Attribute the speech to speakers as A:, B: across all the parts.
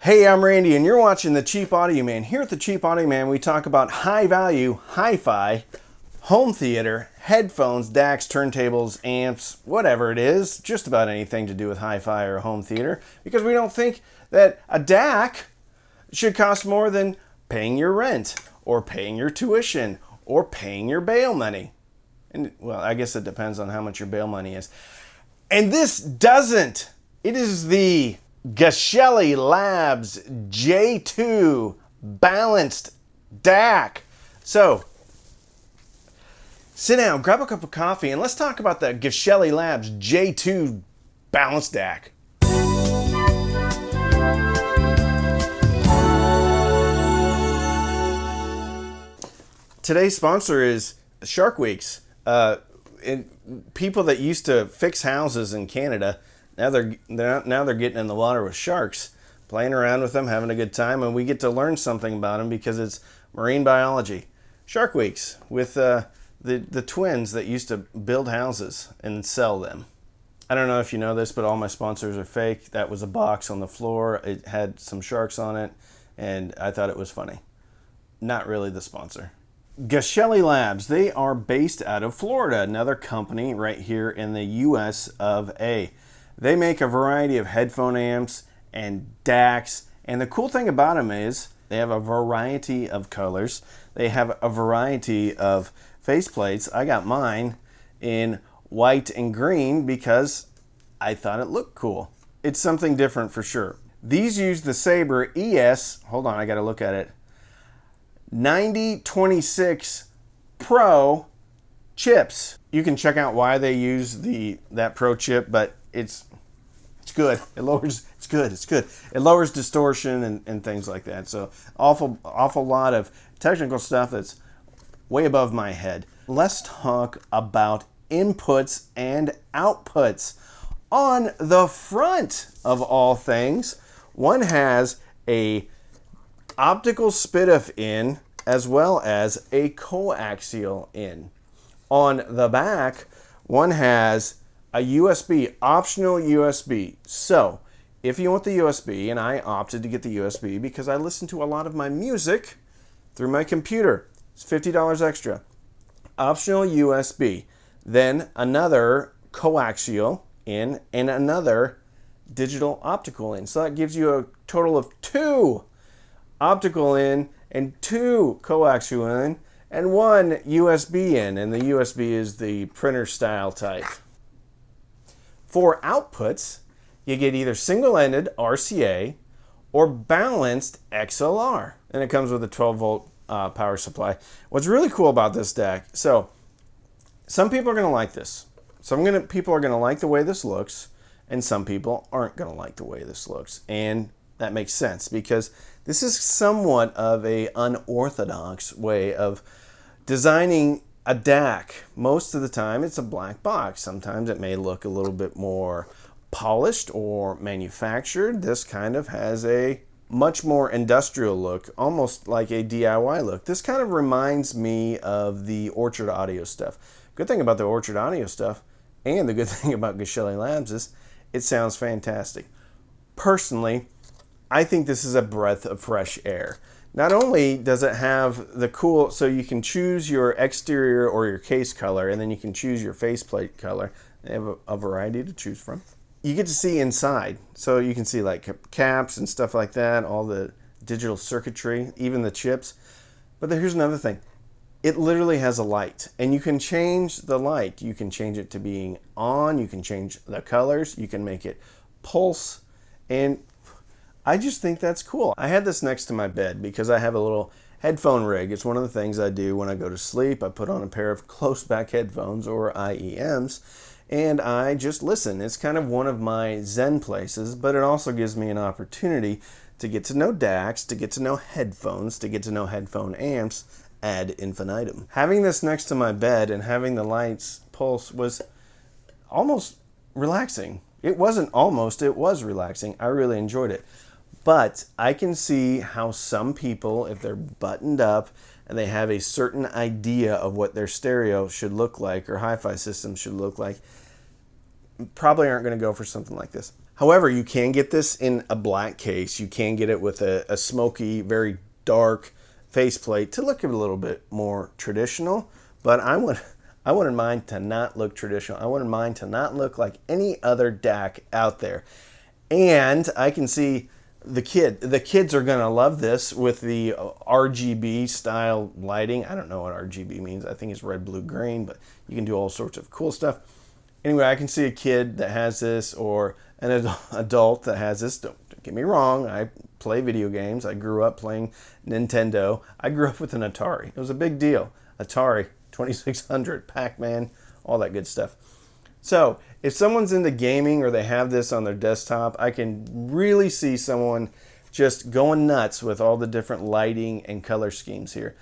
A: Hey, I'm Randy and you're watching The Cheap Audio Man. Here at The Cheap Audio Man, we talk about high value, hi-fi, home theater, headphones, DACs, turntables, amps, whatever it is, just about anything to do with hi-fi or home theater, because we don't think that a DAC should cost more than paying your rent or paying your tuition or paying your bail money. And well, I guess it depends on how much your bail money is. And this doesn't. It is the Geshelli Labs J2 balanced DAC. So, sit down, grab a cup of coffee, and let's talk about the Geshelli Labs J2 balanced DAC. Today's sponsor is Shark Weeks. People that used to fix houses in Canada, now they're getting in the water with sharks, playing around with them, having a good time, and we get to learn something about them because it's marine biology. Shark Weeks with the twins that used to build houses and sell them. I don't know if you know this, but all my sponsors are fake. That was a box on the floor. It had some sharks on it, and I thought it was funny. Not really the sponsor. Geshelli Labs, they are based out of Florida, another company right here in the US of A. They make a variety of headphone amps and DACs, and the cool thing about them is they have a variety of colors. They have a variety of faceplates. I got mine in white and green because I thought it looked cool. It's something different for sure. These use the Sabre ES, hold on, I gotta look at it, 9026 Pro chips. You can check out why they use that Pro chip, but it's good. It's good. It lowers distortion and things like that. So awful lot of technical stuff that's way above my head. Let's talk about inputs and outputs. On the front of all things, one has a optical SPDIF in as well as a coaxial in. On the back, one has a USB, optional USB. So if you want the USB, and I opted to get the USB because I listen to a lot of my music through my computer, it's $50 extra. Optional USB, then another coaxial in and another digital optical in. So that gives you a total of 2 optical in and 2 coaxial in and 1 USB in, and the USB is the printer style type. For outputs, you get either single-ended RCA or balanced XLR, and it comes with a 12-volt power supply. What's really cool about this DAC, so some people are going to like this. Some people are going to like the way this looks, and some people aren't going to like the way this looks. And that makes sense because this is somewhat of an unorthodox way of designing a DAC. Most of the time it's a black box. Sometimes it may look a little bit more polished or manufactured. This kind of has a much more industrial look, almost like a DIY look. This kind of reminds me of the Orchard Audio stuff. Good thing about the Orchard Audio stuff and the good thing about Geshelli Labs is it sounds fantastic. Personally, I think this is a breath of fresh air. Not only does it have the cool, so you can choose your exterior or your case color, and then you can choose your faceplate color. They have a variety to choose from. You get to see inside, so you can see like caps and stuff like that, all the digital circuitry, even the chips. But here's another thing. It literally has a light, and you can change the light. You can change it to being on, you can change the colors, you can make it pulse, and I just think that's cool. I had this next to my bed because I have a little headphone rig. It's one of the things I do when I go to sleep. I put on a pair of close back headphones or IEMs and I just listen. It's kind of one of my zen places, but it also gives me an opportunity to get to know DACs, to get to know headphones, to get to know headphone amps ad infinitum. Having this next to my bed and having the lights pulse was almost relaxing. It wasn't almost, it was relaxing. I really enjoyed it. But I can see how some people, if they're buttoned up and they have a certain idea of what their stereo should look like or hi-fi system should look like, probably aren't going to go for something like this. However, you can get this in a black case. You can get it with a smoky, very dark faceplate to look a little bit more traditional. But I wouldn't mind to not look traditional. I wouldn't mind to not look like any other DAC out there. And I can see the kids are gonna love this with the RGB style lighting. I don't know what RGB means. I think it's red, blue, green, but you can do all sorts of cool stuff. Anyway, I can see a kid that has this or an adult that has this. Don't get me wrong, I play video games. I grew up playing Nintendo. I grew up with an Atari. It was a big deal. Atari 2600, Pac-Man, all that good stuff. So if someone's into gaming or they have this on their desktop, I can really see someone just going nuts with all the different lighting and color schemes here.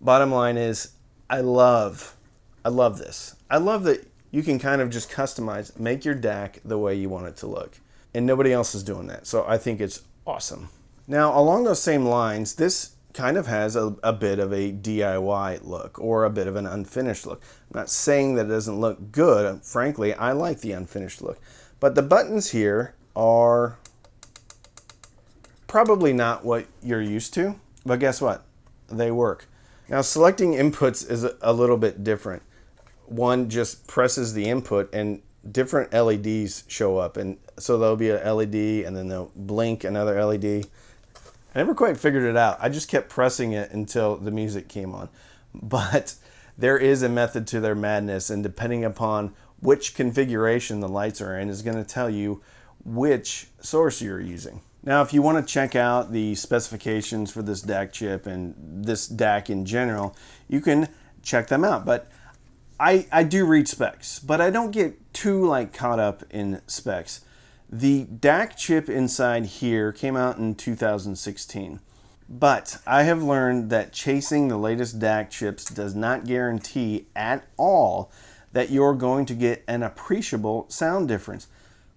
A: Bottom line is, I love this. I love that you can kind of just customize, make your DAC the way you want it to look. And nobody else is doing that. So I think it's awesome. Now, along those same lines, this kind of has a bit of a DIY look or a bit of an unfinished look. I'm not saying that it doesn't look good. Frankly, I like the unfinished look. But the buttons here are probably not what you're used to. But guess what? They work. Now, selecting inputs is a little bit different. One just presses the input and different LEDs show up. And so there'll be an LED and then they'll blink another LED. I never quite figured it out. I just kept pressing it until the music came on. But there is a method to their madness, and depending upon which configuration the lights are in is going to tell you which source you're using. Now, if you want to check out the specifications for this DAC chip and this DAC in general, you can check them out. But I do read specs, but I don't get too caught up in specs. The DAC chip inside here came out in 2016, but I have learned that chasing the latest DAC chips does not guarantee at all that you're going to get an appreciable sound difference.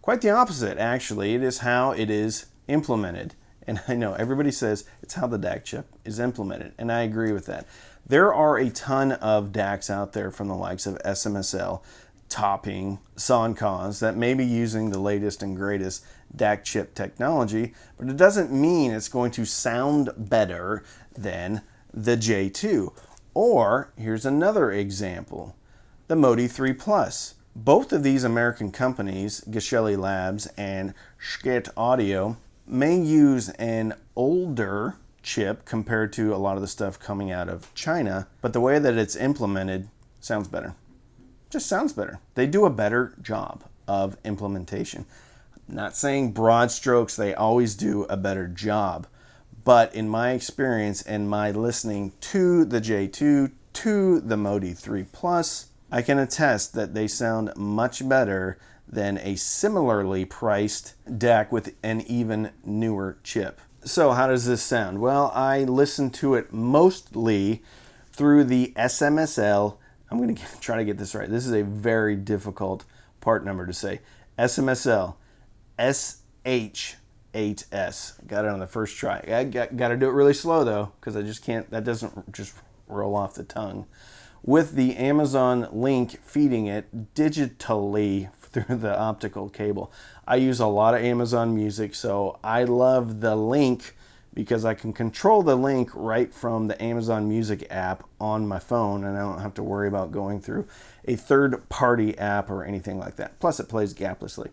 A: Quite the opposite, actually. It is how it is implemented. And I know everybody says it's how the DAC chip is implemented, and I agree with that. There are a ton of DACs out there from the likes of SMSL, Topping, Soncons that may be using the latest and greatest DAC chip technology, but it doesn't mean it's going to sound better than the J2. Or, here's another example, the Modi 3 Plus. Both of these American companies, Geshelli Labs and Schiit Audio, may use an older chip compared to a lot of the stuff coming out of China, but the way that it's implemented sounds better. Just sounds better. They do a better job of implementation. I'm not saying broad strokes they always do a better job, but in my experience and my listening to the J2, to the Modi 3 Plus, I can attest that they sound much better than a similarly priced DAC with an even newer chip. So how does this sound? Well, I listen to it mostly through the SMSL. I'm going to try to get this right. This is a very difficult part number to say. SMSL SH8S. Got it on the first try. I got to do it really slow though, because I just can't, that doesn't just roll off the tongue. With the Amazon link feeding it digitally through the optical cable. I use a lot of Amazon Music, so I love the link because I can control the link right from the Amazon Music app on my phone, and I don't have to worry about going through a third-party app or anything like that. Plus, it plays gaplessly.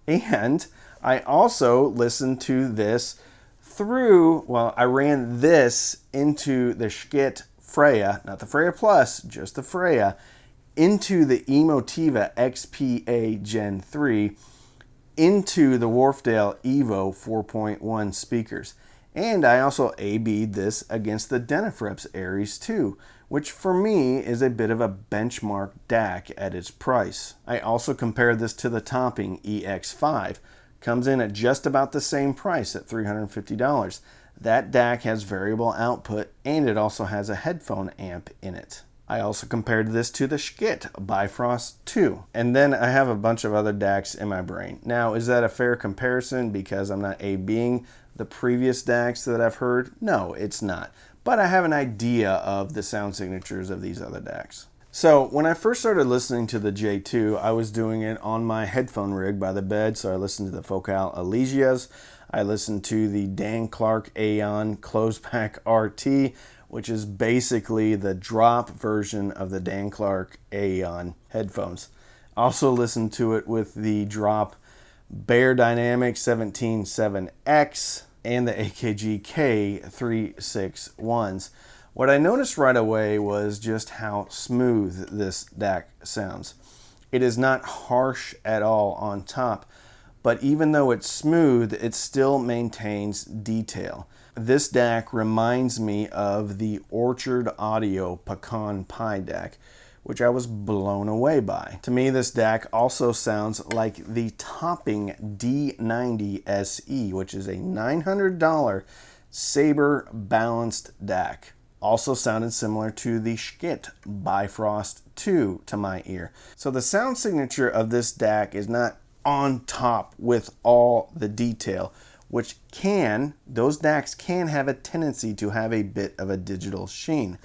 A: And I also listen to this through, well, I ran this into the Schiit Freya, not the Freya Plus, just the Freya, into the Emotiva XPA Gen 3, into the Wharfedale Evo 4.1 speakers. And I also A/B'd this against the Denafreps Aries 2, which for me is a bit of a benchmark DAC at its price. I also compared this to the Topping EX5. Comes in at just about the same price at $350. That DAC has variable output and it also has a headphone amp in it. I also compared this to the Schiit Bifrost 2. And then I have a bunch of other DACs in my brain. Now, is that a fair comparison because I'm not A/B'ing the previous DACs that I've heard? No, it's not. But I have an idea of the sound signatures of these other DACs. So when I first started listening to the J2, I was doing it on my headphone rig by the bed. So I listened to the Focal Elysias. I listened to the Dan Clark Aeon Closeback RT, which is basically the drop version of the Dan Clark Aeon headphones. Also listened to it with the drop Bear Dynamic 177X and the AKG K361s. What I noticed right away was just how smooth this DAC sounds. It is not harsh at all on top, but even though it's smooth, it still maintains detail. This DAC reminds me of the Orchard Audio Pecan Pie DAC, which I was blown away by. To me, this DAC also sounds like the topping D90 SE, which is a $900 Sabre balanced DAC. Also sounded similar to the Schiit Bifrost 2 to my ear. So the sound signature of this DAC is not on top with all the detail, which those DACs can have a tendency to have a bit of a digital sheen.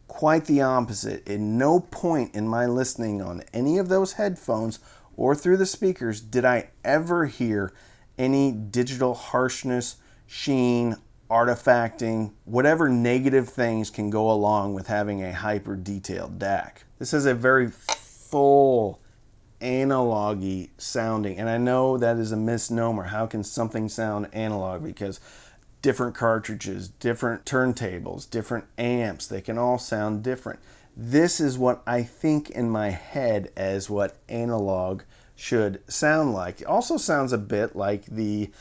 A: Quite the opposite. At no point in my listening on any of those headphones or through the speakers did I ever hear any digital harshness, sheen, artifacting, whatever negative things can go along with having a hyper detailed DAC. This is a very full analog-y sounding, and I know that is a misnomer. How can something sound analog? Because different cartridges, different turntables, different amps, they can all sound different. This is what I think in my head as what analog should sound like. It also sounds a bit like the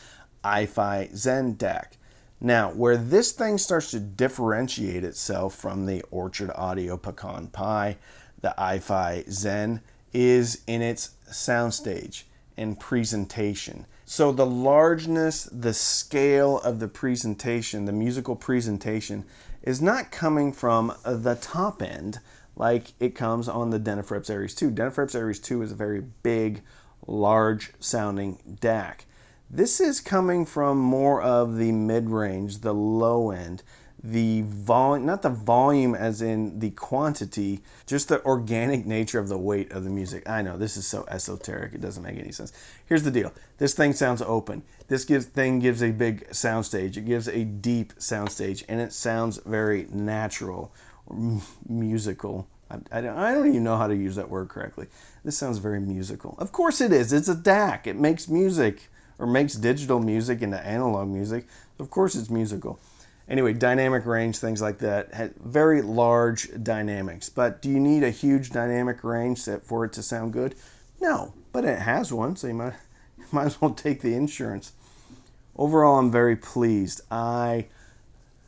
A: iFi Zen DAC. Now, where this thing starts to differentiate itself from the Orchard Audio Pecan Pie, the iFi Zen, is in its soundstage and presentation. So the largeness, the scale of the presentation, the musical presentation, is not coming from the top end like it comes on the Denafreps Aries 2. Denafreps Aries 2 is a very big, large sounding DAC. This is coming from more of the mid-range, the low end, the volume, not the volume as in the quantity, just the organic nature of the weight of the music. I know, this is so esoteric, it doesn't make any sense. Here's the deal. This thing sounds open. This thing gives a big soundstage. It gives a deep soundstage, and it sounds very natural or musical. I don't even know how to use that word correctly. This sounds very musical. Of course it is. It's a DAC. It makes music, or makes digital music into analog music. Of course it's musical. Anyway, dynamic range, things like that, very large dynamics. But do you need a huge dynamic range for it to sound good? No, but it has one, so you might as well take the insurance. Overall, I'm very pleased. I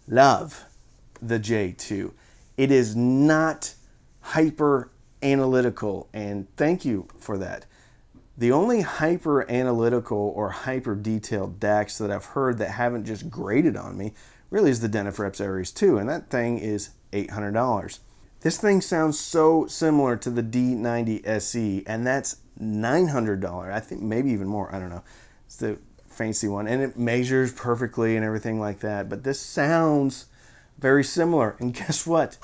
A: love the J2. It is not hyper analytical, and thank you for that. The only hyper analytical or hyper detailed DACs that I've heard that haven't just grated on me really is the Denafreps Aries 2, and that thing is $800. This thing sounds so similar to the D90 SE, and that's $900. I think maybe even more. I don't know. It's the fancy one, and it measures perfectly and everything like that. But this sounds very similar, and guess what?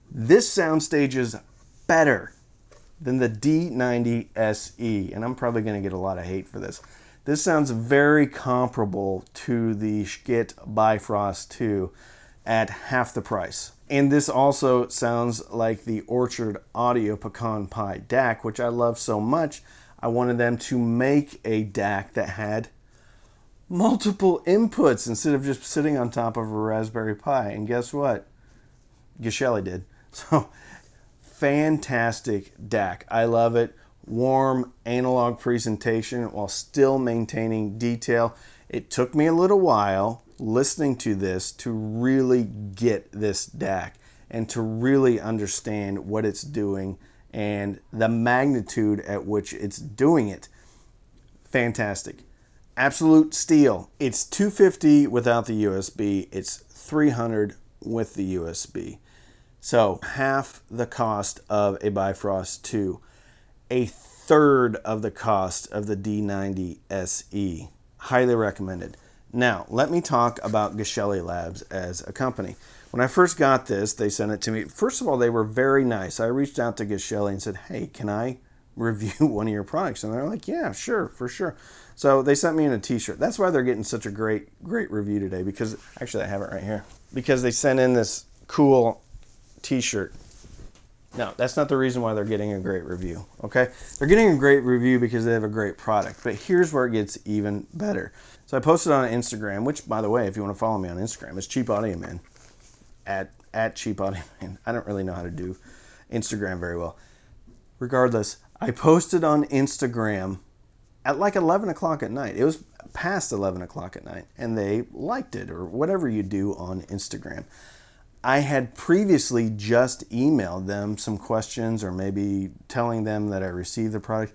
A: This soundstage is better than the D90 SE, and I'm probably going to get a lot of hate for this. This sounds very comparable to the Schiit Bifrost 2 at half the price. And this also sounds like the Orchard Audio Pecan Pie DAC, which I love so much. I wanted them to make a DAC that had multiple inputs instead of just sitting on top of a Raspberry Pi. And guess what? Geshelli did. So, fantastic DAC. I love it. Warm analog presentation while still maintaining detail. It took me a little while listening to this to really get this DAC and to really understand what it's doing and the magnitude at which it's doing it. Fantastic. Absolute steal. It's $250 without the USB. It's $300 with the USB. So half the cost of a Bifrost 2. A third of the cost of the D90 SE. Highly recommended. Now, let me talk about Geshelli Labs as a company. When I first got this, they sent it to me. First of all, they were very nice. I reached out to Geshelli and said, hey, can I review one of your products? And they're like, yeah, sure, for sure. So they sent me in a t-shirt. That's why they're getting such a great review today, because actually I have it right here. Because they sent in this cool t-shirt. No, that's not the reason why they're getting a great review, okay? They're getting a great review because they have a great product, but here's where it gets even better. So I posted on Instagram, which, by the way, if you want to follow me on Instagram, it's Cheap Audio Man, at Cheap Audio Man. I don't really know how to do Instagram very well. Regardless, I posted on Instagram at like 11 o'clock at night. It was past 11 o'clock at night, and they liked it, or whatever you do on Instagram. I had previously just emailed them some questions, or maybe telling them that I received the product.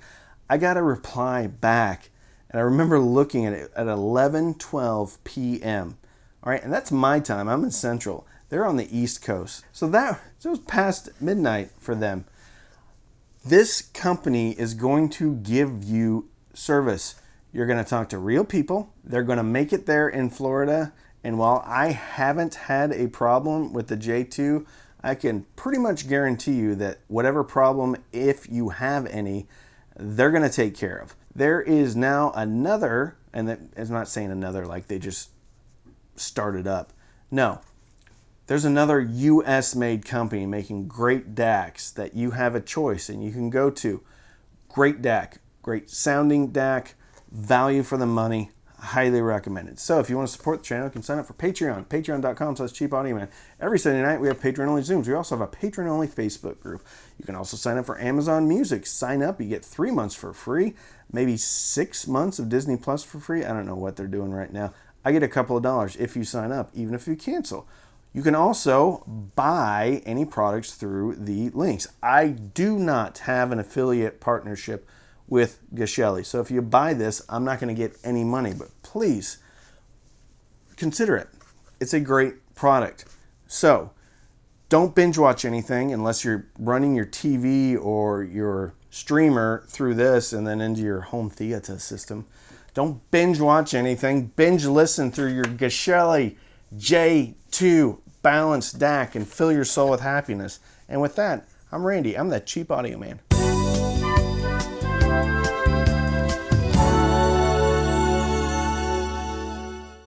A: I got a reply back, and I remember looking at it at 11:12 p.m. All right, and that's my time. I'm in Central. They're on the East Coast. So it was past midnight for them. This company is going to give you service. You're going to talk to real people. They're going to make it there in Florida. And while I haven't had a problem with the J2, I can pretty much guarantee you that whatever problem, if you have any, they're going to take care of. There is now another, and that is not saying another like they just started up. No, there's another US-made company making great DACs that you have a choice and you can go to. Great DAC, great sounding DAC, value for the money. Highly recommended. So if you want to support the channel, you can sign up for Patreon, patreon.com/cheapaudioman. Every Sunday night we have Patreon-only Zooms. We also have a Patreon-only Facebook group. You can also sign up for Amazon Music. Sign up, you get 3 months for free, maybe 6 months of Disney Plus for free. I don't know what they're doing right now. I get a couple of dollars if you sign up, even if you cancel. You can also buy any products through the links. I do not have an affiliate partnership with Geshelli. So if you buy this, I'm not going to get any money, but please consider it. It's a great product. So don't binge watch anything unless you're running your TV or your streamer through this and then into your home theater system. Don't binge watch anything. Binge listen through your Geshelli J2 balanced DAC and fill your soul with happiness. And with that, I'm Randy. I'm the Cheap Audio Man.